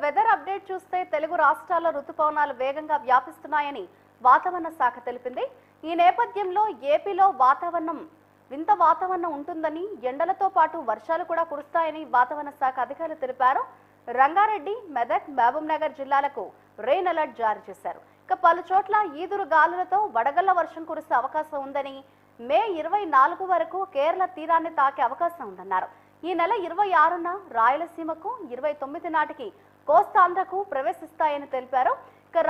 Weather update చూస్తే తెలుగు రాష్ట్రాల ఋతుపవనాలు వేగంగా వ్యాపిస్తున్నాయని వాతావరణ శాఖ తెలిపింది. ఈ నేపథ్యంలో ఏపీలో వింత వాతావరణం ఉంటుందని, ఎండలతో పాటు వర్షాలు కూడా కురుస్తాయని వాతావరణ శాఖ అధికారులు తెలిపారు. రంగారెడ్డి, మెదక్, మహబూబ్ నగర్ జిల్లాలకు రెయిన్ అలర్ట్ జారీ చేశారు. పలు చోట్ల ఈదురు గాలులతో వడగళ్ల వర్షం కురిసే అవకాశం ఉందని, మే 24 వరకు కేరళ తీరాన్ని తాకే అవకాశం ఉందన్నారు. ఈ నెల 26న రాయలసీమకు, 29 నాటికి కోస్తాంధ్రకు ప్రవేశిస్తాయని తెలిపారు.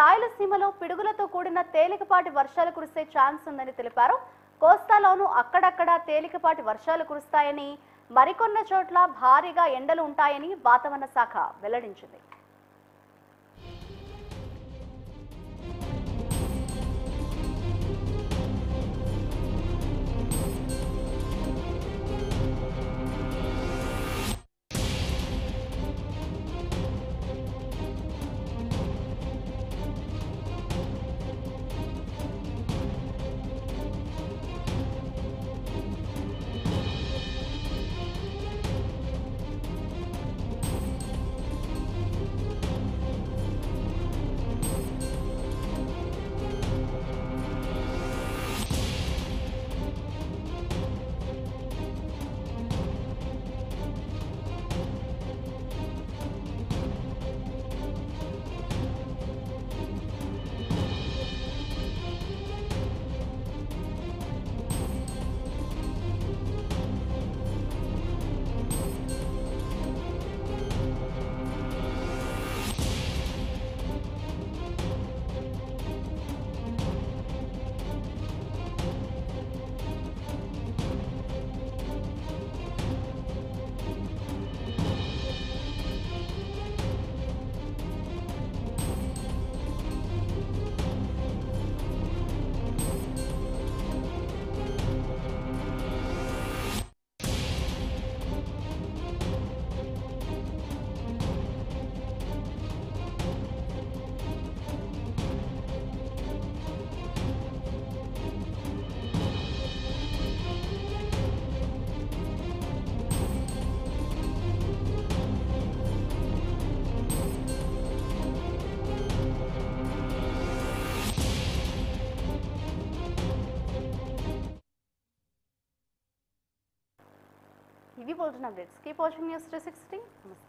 రాయలసీమలో పిడుగులతో కూడిన తేలికపాటి వర్షాలు కురిసే ఛాన్స్ ఉందని తెలిపారు. కోస్తాలోనూ అక్కడక్కడ తేలికపాటి వర్షాలు కురుస్తాయని, మరికొన్ని చోట్ల భారీగా ఎండలు ఉంటాయని వాతావరణ శాఖ వెల్లడించింది. ఇవి bulletin updates. Keep watching news 360. నమస్తే.